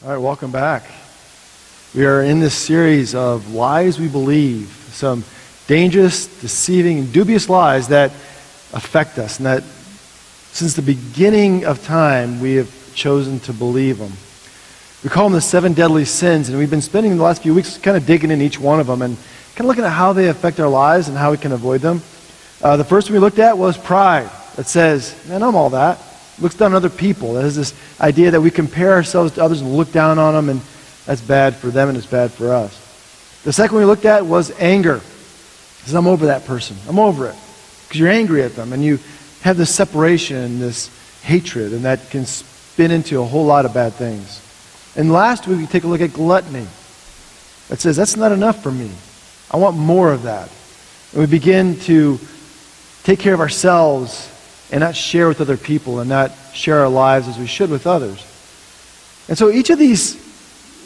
All right, welcome back. We are in this series of lies we believe, some dangerous, deceiving, and dubious lies that affect us, and that since the beginning of time we have chosen to believe them. We call them the 7 deadly sins, and we've been spending the last few weeks kind of digging in each one of them and kind of looking at how they affect our lives and how we can avoid them. The first one we looked at was pride. That says, man, I'm all that. Looks down on other people. That has this idea that we compare ourselves to others and look down on them, and that's bad for them and it's bad for us. The second one we looked at was anger. It says, I'm over that person. I'm over it. Because you're angry at them and you have this separation, this hatred, and that can spin into a whole lot of bad things. And last week we take a look at gluttony. That says, that's not enough for me. I want more of that. And we begin to take care of ourselves and not share with other people and not share our lives as we should with others. And so each of these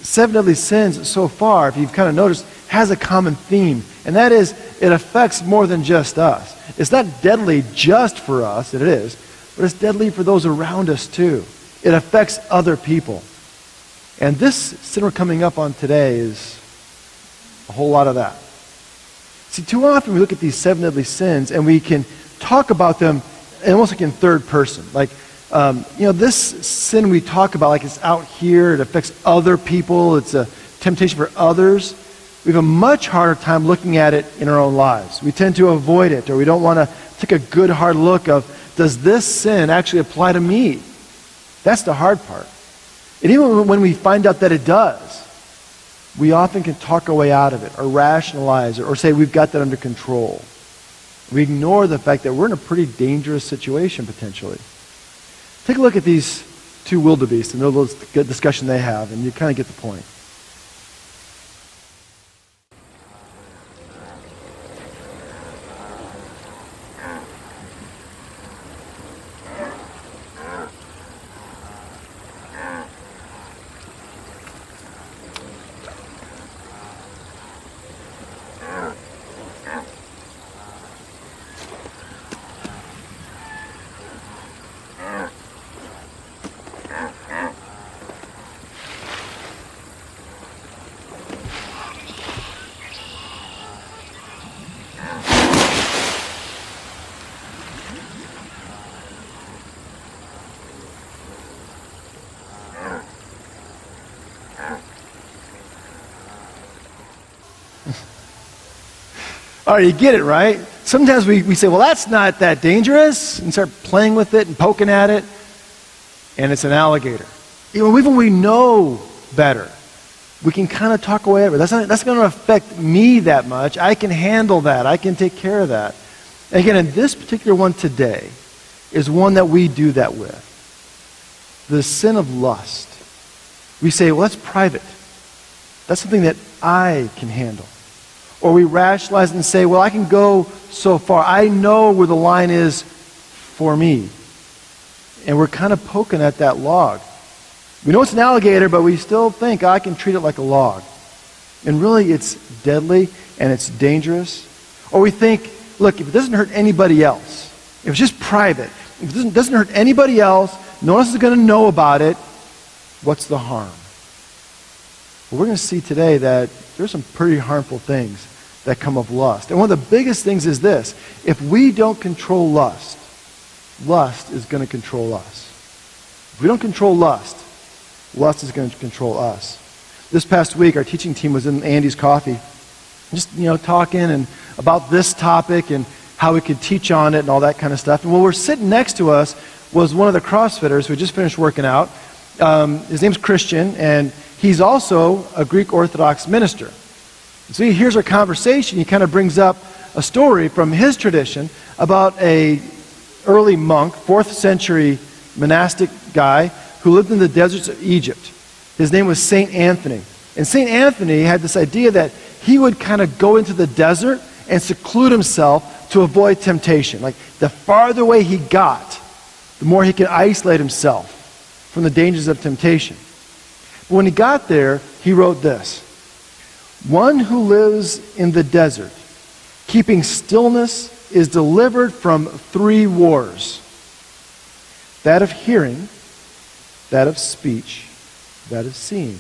7 deadly sins so far, if you've kind of noticed, has a common theme. And that is, it affects more than just us. It's not deadly just for us, it is, but it's deadly for those around us too. It affects other people. And this sin we're coming up on today is a whole lot of that. See, too often we look at these 7 deadly sins and we can talk about them almost like in third person. Like, this sin we talk about, like it's out here, it affects other people, it's a temptation for others. We have a much harder time looking at it in our own lives. We tend to avoid it, or we don't want to take a good hard look of, does this sin actually apply to me? That's the hard part. And even when we find out that it does, we often can talk our way out of it, or rationalize it, or say we've got that under control. We ignore the fact that we're in a pretty dangerous situation, potentially. Take a look at these 2 wildebeests and the little discussion they have, and you kind of get the point. All right, you get it, right? Sometimes we say, well, that's not that dangerous, and start playing with it and poking at it, and it's an alligator. Even when we know better, we can kind of talk away at it. That's going to affect me that much. I can handle that. I can take care of that. And again, in this particular one today is one that we do that with. The sin of lust. We say, well, that's private. That's something that I can handle. Or we rationalize and say, well, I can go so far. I know where the line is for me. And we're kind of poking at that log. We know it's an alligator, but we still think, I can treat it like a log. And really, it's deadly and it's dangerous. Or we think, look, if it doesn't hurt anybody else, if it's just private, if it doesn't hurt anybody else, no one else is going to know about it, what's the harm? Well, we're going to see today that there's some pretty harmful things that come of lust. And one of the biggest things is this. If we don't control lust, lust is going to control us. If we don't control lust, lust is going to control us. This past week, our teaching team was in Andy's Coffee, just, talking and about this topic and how we could teach on it and all that kind of stuff. And while we're sitting next to us was one of the CrossFitters who had just finished working out. His name's Christian, and he's also a Greek Orthodox minister. So he hears our conversation. He kind of brings up a story from his tradition about a early monk, 4th century monastic guy who lived in the deserts of Egypt. His name was St. Anthony. And St. Anthony had this idea that he would kind of go into the desert and seclude himself to avoid temptation. Like, the farther away he got, the more he could isolate himself from the dangers of temptation. But when he got there, he wrote this: one who lives in the desert, keeping stillness, is delivered from 3 wars: that of hearing, that of speech, that of seeing.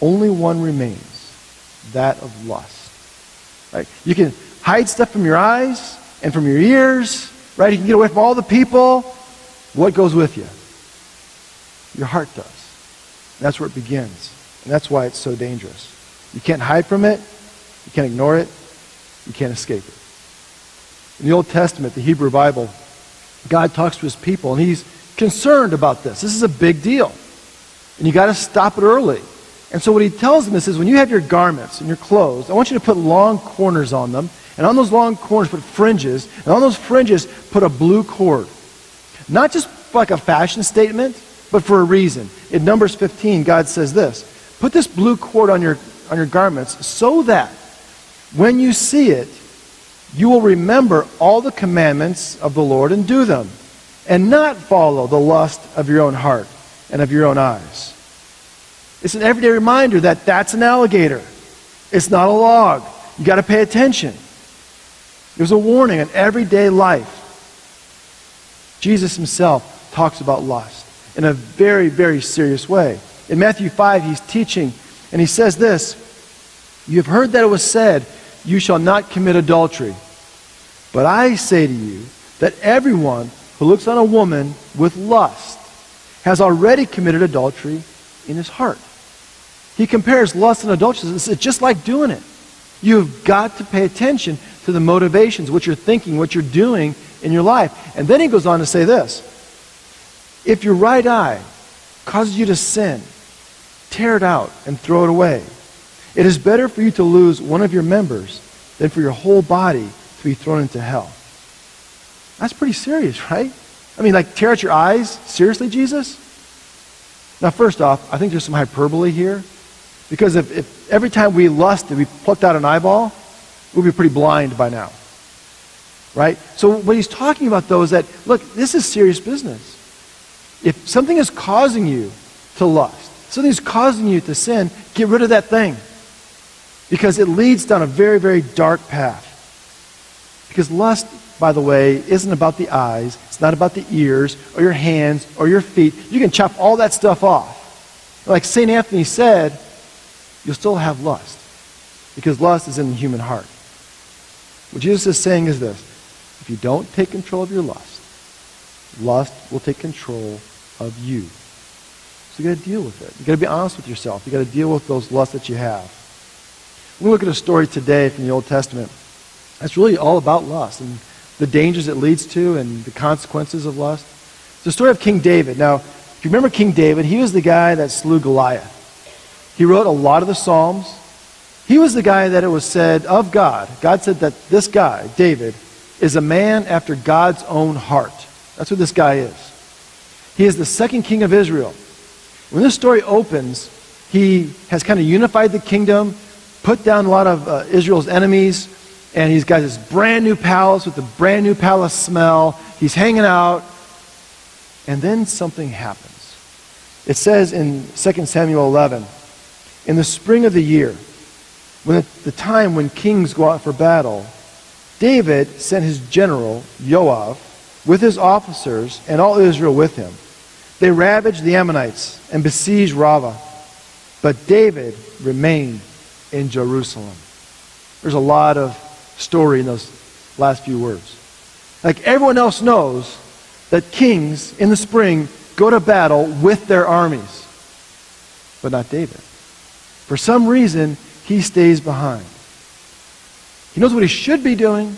Only one remains, that of lust. Right? You can hide stuff from your eyes and from your ears, right? You can get away from all the people. What goes with you? Your heart does. And that's where it begins. And that's why it's so dangerous. You can't hide from it. You can't ignore it. You can't escape it. In the Old Testament, the Hebrew Bible, God talks to his people, and he's concerned about this. This is a big deal. And you got to stop it early. And so what he tells them is when you have your garments and your clothes, I want you to put long corners on them. And on those long corners, put fringes. And on those fringes, put a blue cord. Not just like a fashion statement, but for a reason. In Numbers 15, God says this: put this blue cord on your garments so that when you see it, you will remember all the commandments of the Lord and do them, and not follow the lust of your own heart and of your own eyes. It's an everyday reminder that that's an alligator. It's not a log. You got to pay attention. There's a warning in everyday life. Jesus himself talks about lust in a very, very serious way. In Matthew 5, he's teaching, and he says this: you have heard that it was said, you shall not commit adultery. But I say to you that everyone who looks on a woman with lust has already committed adultery in his heart. He compares lust and adultery. It's just like doing it. You've got to pay attention to the motivations, what you're thinking, what you're doing in your life. And then he goes on to say this: if your right eye causes you to sin, tear it out and throw it away. It is better for you to lose one of your members than for your whole body to be thrown into hell. That's pretty serious, right? I mean, like, tear out your eyes? Seriously, Jesus? Now, first off, I think there's some hyperbole here. Because if every time we lusted, we plucked out an eyeball, we'd be pretty blind by now. Right? So what he's talking about, though, is that, look, this is serious business. If something is causing you to lust, something is causing you to sin, get rid of that thing. Because it leads down a very, very dark path. Because lust, by the way, isn't about the eyes. It's not about the ears or your hands or your feet. You can chop all that stuff off. Like St. Anthony said, you'll still have lust. Because lust is in the human heart. What Jesus is saying is this: if you don't take control of your lust, lust will take control of you. So you got to deal with it. You got to be honest with yourself. You got to deal with those lusts that you have. We'll look at a story today from the Old Testament that's really all about lust and the dangers it leads to and the consequences of lust. It's the story of King David. Now, if you remember King David, he was the guy that slew Goliath. He wrote a lot of the Psalms. He was the guy that it was said of God. God said that this guy, David, is a man after God's own heart. That's what this guy is. He is the second king of Israel. When this story opens, he has kind of unified the kingdom, put down a lot of Israel's enemies, and he's got this brand new palace with a brand new palace smell. He's hanging out, and then something happens. It says in 2 Samuel 11, in the spring of the year, when at the time when kings go out for battle, David sent his general, Joab, with his officers and all Israel with him. They ravaged the Ammonites and besieged Rabbah. But David remained in Jerusalem. There's a lot of story in those last few words. Like, everyone else knows that kings in the spring go to battle with their armies. But not David. For some reason, he stays behind. He knows what he should be doing.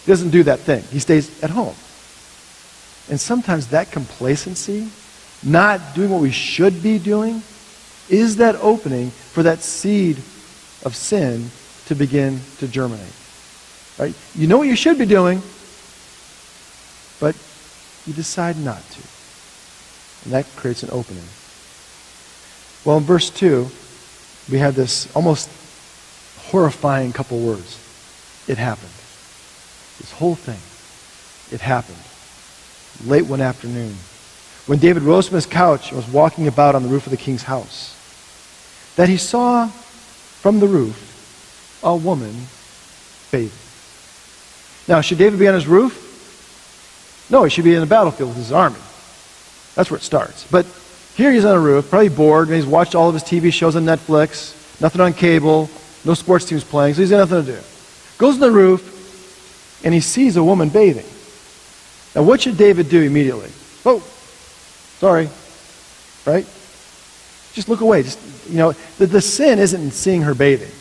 He doesn't do that thing. He stays at home. And sometimes that complacency, not doing what we should be doing, is that opening for that seed of sin to begin to germinate. Right? You know what you should be doing, but you decide not to. And that creates an opening. Well, in verse 2, we have this almost horrifying couple words. It happened. This whole thing, it happened. Late one afternoon, when David rose from his couch and was walking about on the roof of the king's house, that he saw from the roof a woman bathing. Now, should David be on his roof? No, he should be in the battlefield with his army. That's where it starts. But Here he's on a roof, probably bored, and he's watched all of his TV shows on Netflix, nothing on cable, no sports teams playing, so he's got nothing to do. Goes on the roof, and he sees a woman bathing. Now, what should David do immediately? Oh, sorry, right? Just look away. The sin isn't in seeing her bathing.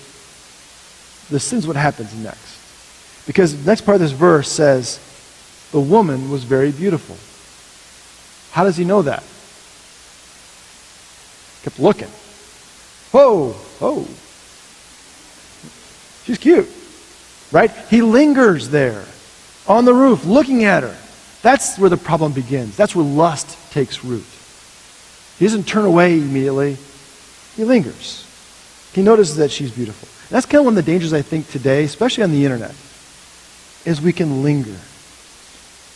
The sin's what happens next. Because the next part of this verse says, the woman was very beautiful. How does he know that? Kept looking. Whoa, oh. She's cute, right? He lingers there on the roof looking at her. That's where the problem begins. That's where lust takes root. He doesn't turn away immediately. He lingers. He notices that she's beautiful. And that's kind of one of the dangers, I think, today, especially on the internet, is we can linger.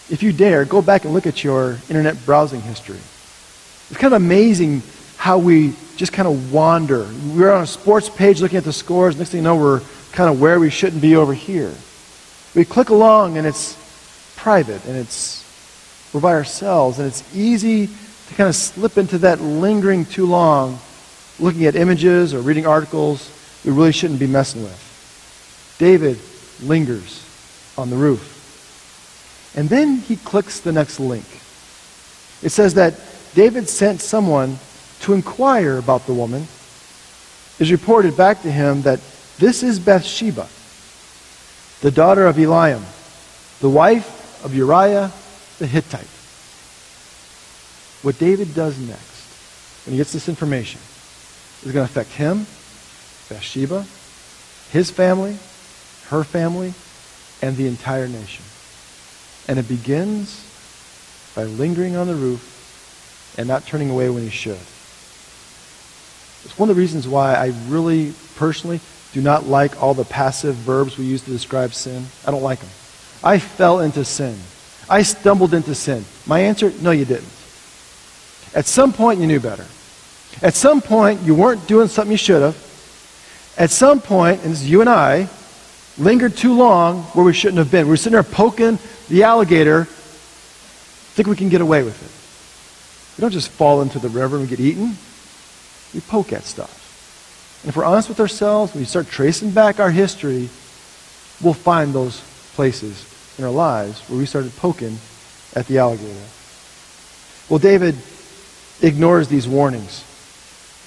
If you dare, go back and look at your internet browsing history. It's kind of amazing how we just kind of wander. We're on a sports page looking at the scores. Next thing you know, we're kind of where we shouldn't be over here. We click along, and it's private, and we're by ourselves, and it's easy to kind of slip into that lingering too long, looking at images or reading articles we really shouldn't be messing with. David lingers on the roof. And then he clicks the next link. It says that David sent someone to inquire about the woman. It is reported back to him that this is Bathsheba, the daughter of Eliam, the wife of Uriah the Hittite. What David does next, when he gets this information, is going to affect him, Bathsheba, his family, her family, and the entire nation. And it begins by lingering on the roof and not turning away when he should. It's one of the reasons why I really, personally, do not like all the passive verbs we use to describe sin. I don't like them. I fell into sin. I stumbled into sin. My answer, no, you didn't. At some point, you knew better. At some point, you weren't doing something you should have. At some point, and this is you and I, lingered too long where we shouldn't have been. We were sitting there poking the alligator, think we can get away with it. We don't just fall into the river and get eaten. We poke at stuff. And if we're honest with ourselves, when we start tracing back our history, we'll find those places in our lives where we started poking at the alligator. Well, David ignores these warnings.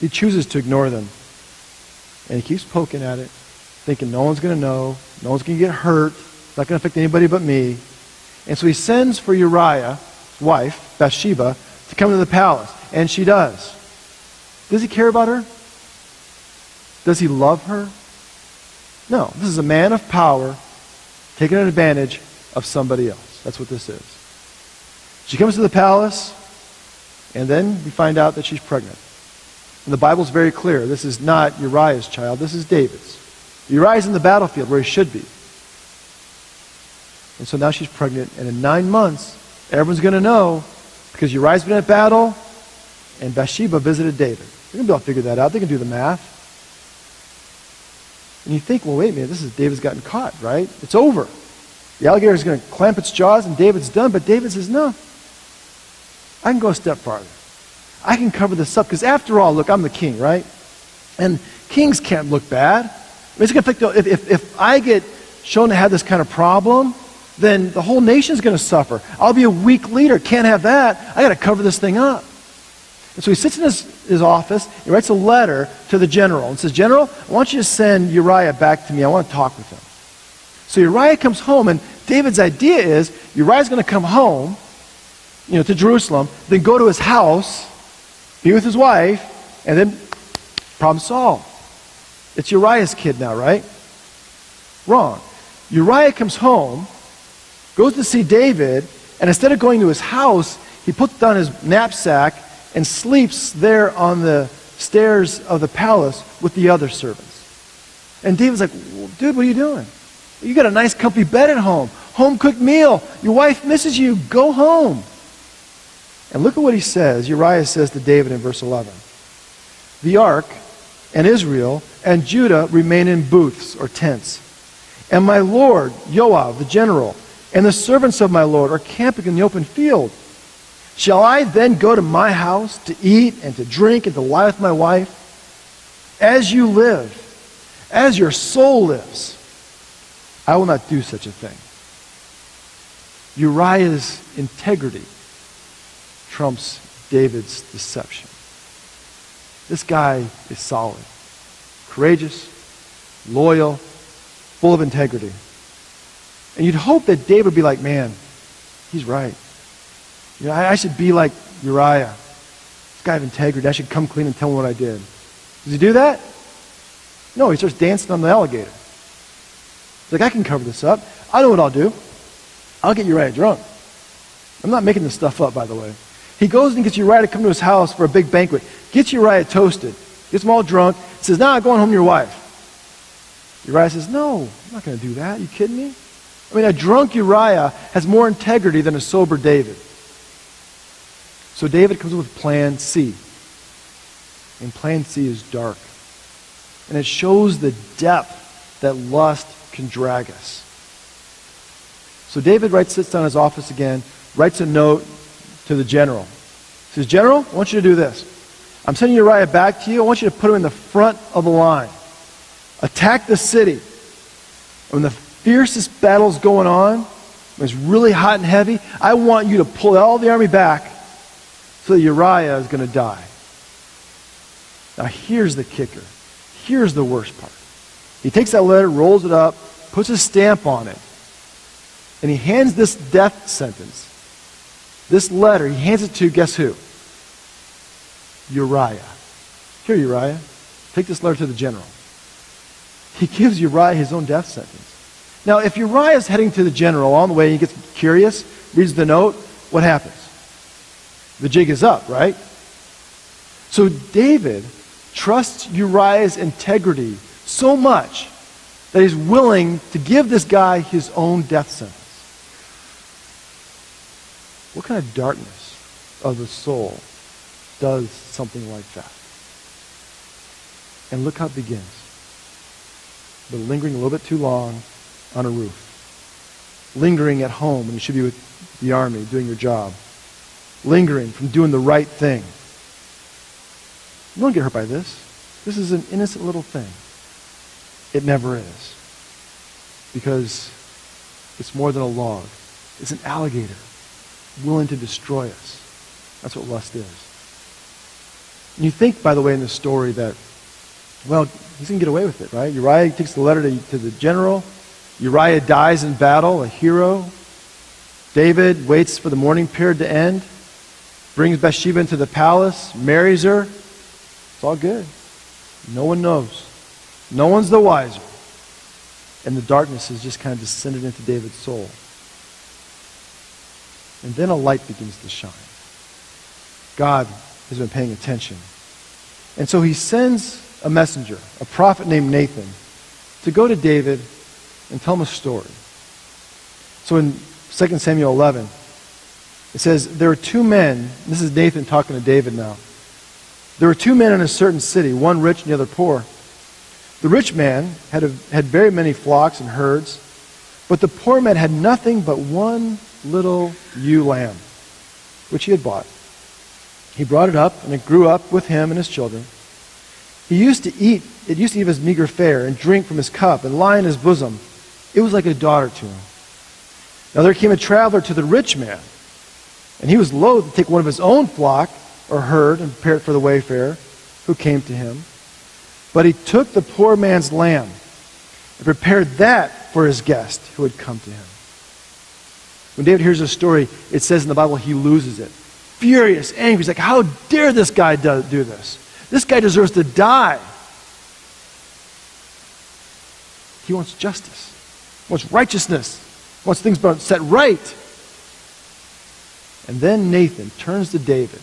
He chooses to ignore them. And he keeps poking at it, thinking no one's going to know, no one's going to get hurt, it's not going to affect anybody but me. And so he sends for Uriah's wife, Bathsheba, to come to the palace. And she does. Does he care about her? Does he love her? No. This is a man of power taking advantage of somebody else. That's what this is. She comes to the palace, and then we find out that she's pregnant. And the Bible's very clear. This is not Uriah's child. This is David's. Uriah's in the battlefield where he should be. And so now she's pregnant, and in 9 months, everyone's going to know because Uriah's been at battle, and Bathsheba visited David. They're going to be able to figure that out. They can do the math. And you think, well, wait a minute, David's gotten caught, right? It's over. The alligator is going to clamp its jaws, and David's done. But David says, no, I can go a step farther. I can cover this up, because after all, look, I'm the king, right? And kings can't look bad. I mean, it's going to affect, if I get shown to have this kind of problem, then the whole nation's going to suffer. I'll be a weak leader. Can't have that. I got to cover this thing up. And so he sits in his office. He writes a letter to the general and says, General, I want you to send Uriah back to me. I want to talk with him. So Uriah comes home, and David's idea is Uriah's going to come home, to Jerusalem, then go to his house, be with his wife, and then problem solved. It's Uriah's kid now, right? Wrong. Uriah comes home, goes to see David, and instead of going to his house, he puts down his knapsack and sleeps there on the stairs of the palace with the other servants. And David's like, well, dude, what are you doing? You got a nice comfy bed at home, home-cooked meal. Your wife misses you. Go home. And look at what he says. Uriah says to David in verse 11. The ark and Israel and Judah remain in booths or tents. And my lord, Joab, the general, and the servants of my lord are camping in the open field. Shall I then go to my house to eat and to drink and to lie with my wife? As you live, as your soul lives, I will not do such a thing. Uriah's integrity trumps David's deception. This guy is solid, courageous, loyal, full of integrity. And you'd hope that David would be like, man, he's right. You know, I should be like Uriah. This guy of integrity. I should come clean and tell him what I did. Does he do that? No, he starts dancing on the alligator. He's like, I can cover this up. I know what I'll do. I'll get Uriah drunk. I'm not making this stuff up, by the way. He goes and gets Uriah to come to his house for a big banquet. Gets Uriah toasted. Gets them all drunk. Says, nah, I'm going home to your wife. Uriah says, no, I'm not going to do that. Are you kidding me? I mean, a drunk Uriah has more integrity than a sober David. So David comes up with plan C. And plan C is dark. And it shows the depth that lust can drag us. So David sits down in his office again, writes a note to the general. He says, General, I want you to do this. I'm sending Uriah back to you. I want you to put him in the front of the line. Attack the city. When the fiercest battle's going on, when it's really hot and heavy, I want you to pull all the army back so that Uriah is going to die. Now here's the kicker. Here's the worst part. He takes that letter, rolls it up, puts a stamp on it, and he hands this death sentence, this letter, he hands it to, guess who? Uriah. Here, Uriah, take this letter to the general. He gives Uriah his own death sentence. Now, if Uriah is heading to the general on the way, he gets curious, reads the note, what happens? The jig is up, right? So David trusts Uriah's integrity so much that he's willing to give this guy his own death sentence. What kind of darkness of the soul does something like that? And look how it begins. But lingering a little bit too long on a roof. Lingering at home when you should be with the army doing your job. Lingering from doing the right thing. You don't get hurt by this. This is an innocent little thing. It never is. Because it's more than a log. It's an alligator willing to destroy us. That's what lust is. And you think, by the way, in this story that, well, he's going to get away with it, right? Uriah takes the letter to the general. Uriah dies in battle, a hero. David waits for the mourning period to end, brings Bathsheba into the palace, marries her. It's all good. No one knows. No one's the wiser. And the darkness has just kind of descended into David's soul. And then a light begins to shine. God has been paying attention. And so he sends a messenger, a prophet named Nathan, to go to David and tell him a story. So in 2 Samuel 11, it says, there were two men, this is Nathan talking to David now. There were two men in a certain city, one rich and the other poor. The rich man had very many flocks and herds, but the poor man had nothing but one little ewe lamb, which he had bought. He brought it up, and it grew up with him and his children. It used to eat of his meager fare and drink from his cup and lie in his bosom. It was like a daughter to him. Now there came a traveler to the rich man, and he was loath to take one of his own flock or herd and prepare it for the wayfarer who came to him. But he took the poor man's lamb and prepared that for his guest who had come to him. When David hears this story, it says in the Bible he loses it. Furious, angry. He's like, how dare this guy do this? This guy deserves to die. He wants justice. He wants righteousness. He wants things set right. And then Nathan turns to David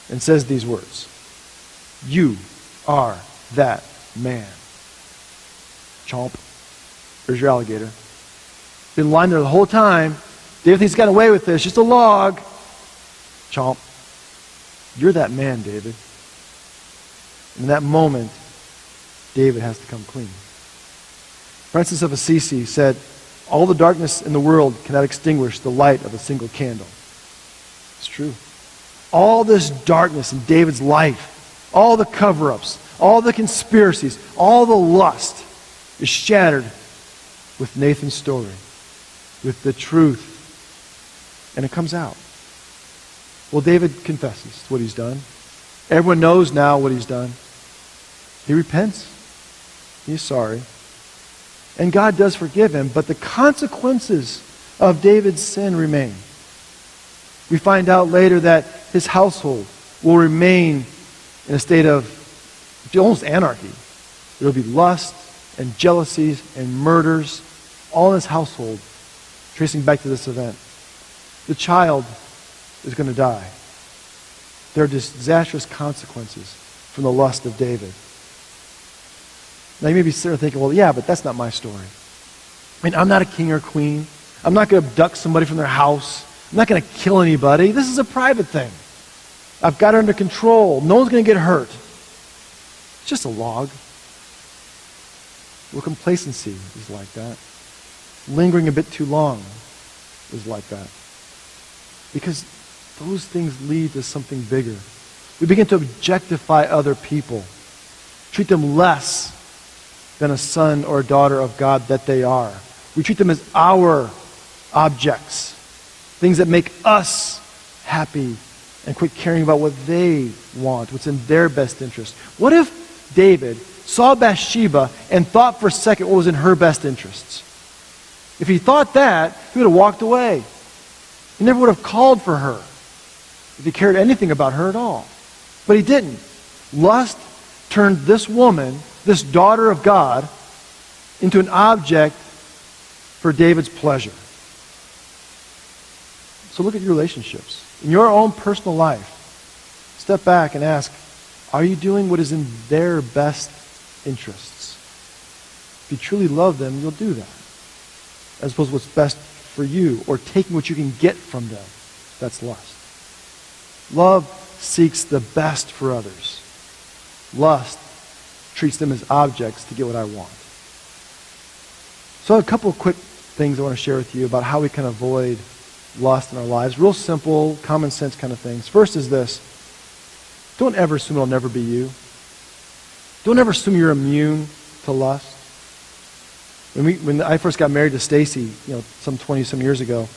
and says these words. You are that man. Chomp. There's your alligator. Been lying there the whole time. David thinks he's got away with this. Just a log. Chomp. You're that man, David. And in that moment, David has to come clean. Francis of Assisi said, all the darkness in the world cannot extinguish the light of a single candle. It's true. All this darkness in David's life, all the cover-ups, all the conspiracies, all the lust is shattered with Nathan's story, with the truth, and it comes out. Well, David confesses what he's done. Everyone knows now what he's done. He repents. He's sorry. And God does forgive him, but the consequences of David's sin remain. We find out later that his household will remain in a state of almost anarchy. There will be lust and jealousies and murders, all in his household, tracing back to this event. The child is going to die. There are disastrous consequences from the lust of David. Now you may be sitting there thinking, well, yeah, but that's not my story. I mean, I'm not a king or queen. I'm not going to abduct somebody from their house. I'm not going to kill anybody. This is a private thing. I've got it under control. No one's going to get hurt. It's just a log. Well, complacency is like that. Lingering a bit too long is like that. Because those things lead to something bigger. We begin to objectify other people. Treat them less than a son or a daughter of God that they are. We treat them as our objects. Things that make us happy and quit caring about what they want, what's in their best interest. What if David saw Bathsheba and thought for a second what was in her best interests? If he thought that, he would have walked away. He never would have called for her if he cared anything about her at all. But he didn't. Lust turned this woman, this daughter of God, into an object for David's pleasure. So look at your relationships. In your own personal life, step back and ask, are you doing what is in their best interests? If you truly love them, you'll do that. As opposed to what's best for you, or taking what you can get from them. That's lust. Love seeks the best for others. Lust treats them as objects to get what I want. So a couple of quick things I want to share with you about how we can avoid lust in our lives. Real simple, common sense kind of things. First is this. Don't ever assume it'll never be you. Don't ever assume you're immune to lust. When I first got married to Stacy, some 20-some years ago,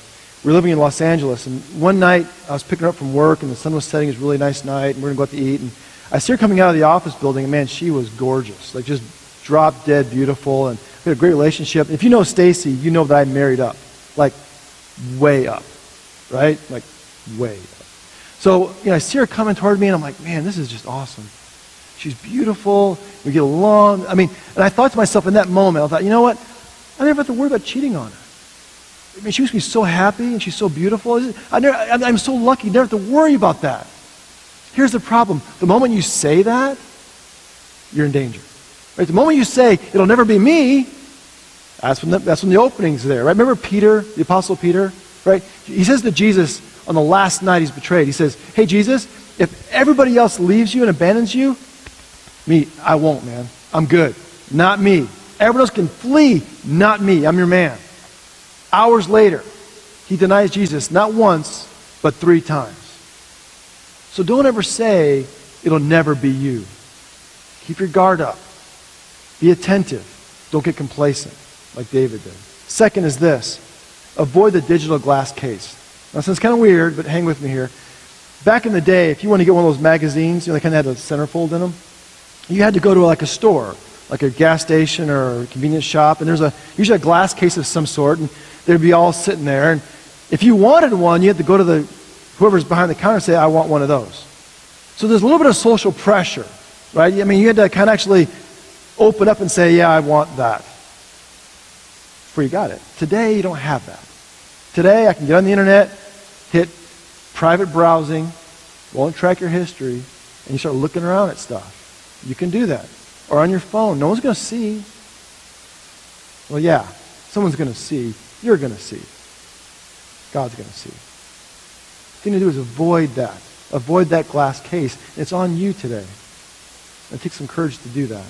we were living in Los Angeles, and one night I was picking her up from work, and the sun was setting. It was a really nice night, and we were going to go out to eat, and I see her coming out of the office building, and man, she was gorgeous, like just drop dead beautiful, and we had a great relationship. If you know Stacy, you know that I married up, like way up, right? Like way up. So, I see her coming toward me, and I'm like, man, this is just awesome. She's beautiful. We get along. And I thought to myself in that moment, I thought, you know what? I never have to worry about cheating on her. She used to be so happy, and she's so beautiful. I'm so lucky, never have to worry about that. Here's the problem. The moment you say that, you're in danger. Right? The moment you say, it'll never be me, that's when the opening's there. Right? Remember Peter, the Apostle Peter? Right? He says to Jesus on the last night he's betrayed, he says, hey, Jesus, if everybody else leaves you and abandons you, me, I won't, man. I'm good. Not me. Everyone else can flee. Not me. I'm your man. Hours later, he denies Jesus not once, but 3 times. So don't ever say it'll never be you. Keep your guard up. Be attentive. Don't get complacent like David did. Second is this. Avoid the digital glass case. Now, it sounds kind of weird, but hang with me here. Back in the day, if you want to get one of those magazines, they kind of had a centerfold in them, you had to go to like a store, like a gas station or a convenience shop, and there's usually a glass case of some sort, and they'd be all sitting there. And if you wanted one, you had to go to whoever's behind the counter and say, I want one of those. So there's a little bit of social pressure, right? You had to kind of actually open up and say, yeah, I want that. Before you got it. Today, you don't have that. Today, I can get on the internet, hit private browsing, won't track your history, and you start looking around at stuff. You can do that. Or on your phone. No one's going to see. Well, yeah, someone's going to see. You're going to see. God's going to see. The thing to do is avoid that. Avoid that glass case. It's on you today. It takes some courage to do that.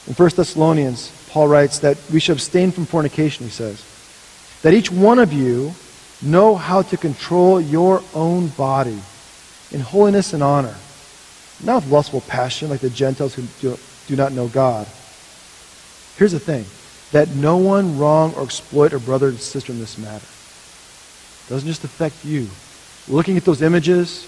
In 1 Thessalonians, Paul writes that we should abstain from fornication, he says. That each one of you Know how to control your own body in holiness and honor, not with lustful passion like the Gentiles who do not know God. Here's the thing, that no one wrong or exploit a brother and sister in this matter. It doesn't just affect you. Looking at those images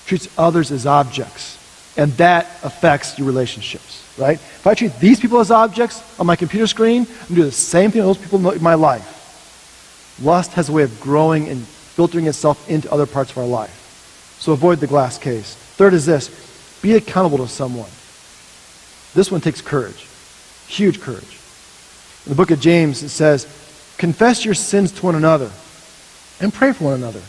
treats others as objects, and that affects your relationships, right? If I treat these people as objects on my computer screen, I'm going to do the same thing to those people in my life. Lust has a way of growing and filtering itself into other parts of our life. So avoid the glass case. Third is this, be accountable to someone. This one takes courage, huge courage. In the book of James, it says, confess your sins to one another and pray for one another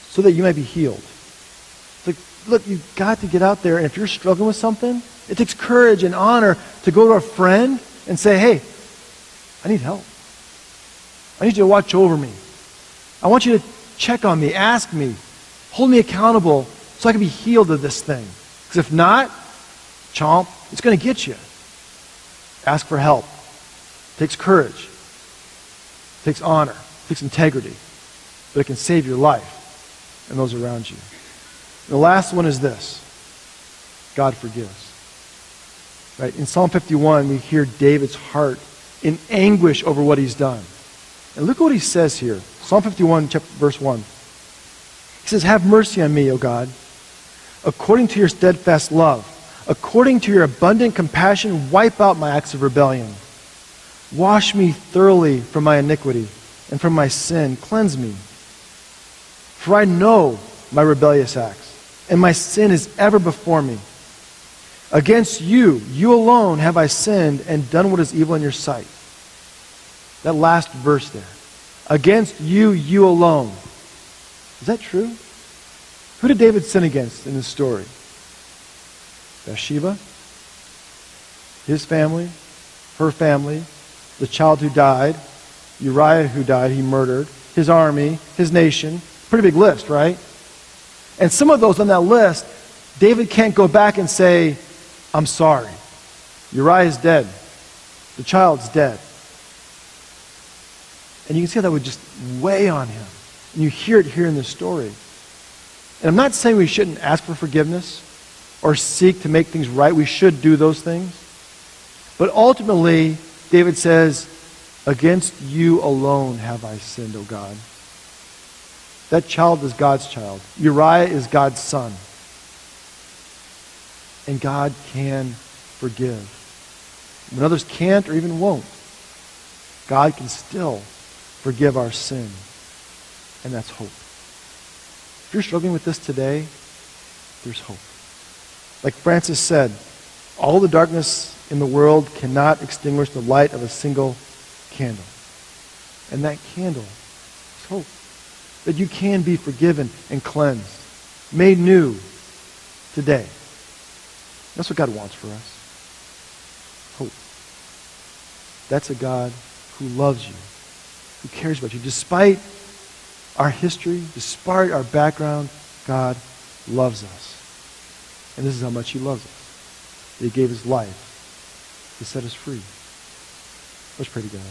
so that you may be healed. It's like, look, you've got to get out there, and if you're struggling with something, it takes courage and honor to go to a friend and say, hey, I need help. I need you to watch over me. I want you to check on me, ask me, hold me accountable so I can be healed of this thing. Because if not, chomp, it's going to get you. Ask for help. It takes courage. It takes honor. It takes integrity. But it can save your life and those around you. And the last one is this. God forgives. Right? In Psalm 51, we hear David's heart in anguish over what he's done. And look at what he says here. Psalm 51, verse 1. He says, have mercy on me, O God, according to your steadfast love. According to your abundant compassion, wipe out my acts of rebellion. Wash me thoroughly from my iniquity, and from my sin cleanse me. For I know my rebellious acts, and my sin is ever before me. Against you, you alone have I sinned and done what is evil in your sight. That last verse there. Against you, you alone. Is that true? Who did David sin against in this story? Bathsheba, his family, her family, the child who died, Uriah who died, he murdered, his army, his nation. Pretty big list, right? And some of those on that list, David can't go back and say, I'm sorry. Uriah is dead. The child's dead. And you can see how that would just weigh on him. And you hear it here in this story. And I'm not saying we shouldn't ask for forgiveness or seek to make things right. We should do those things. But ultimately, David says, against you alone have I sinned, O God. That child is God's child. Uriah is God's son. And God can forgive. When others can't or even won't, God can still forgive our sin. And that's hope. If you're struggling with this today, there's hope. Like Francis said, all the darkness in the world cannot extinguish the light of a single candle. And that candle is hope. That you can be forgiven and cleansed, made new today. That's what God wants for us. Hope. That's a God who loves you, who cares about you. Despite our history, despite our background, God loves us. And this is how much he loves us. That he gave his life to set us free. Let's pray together.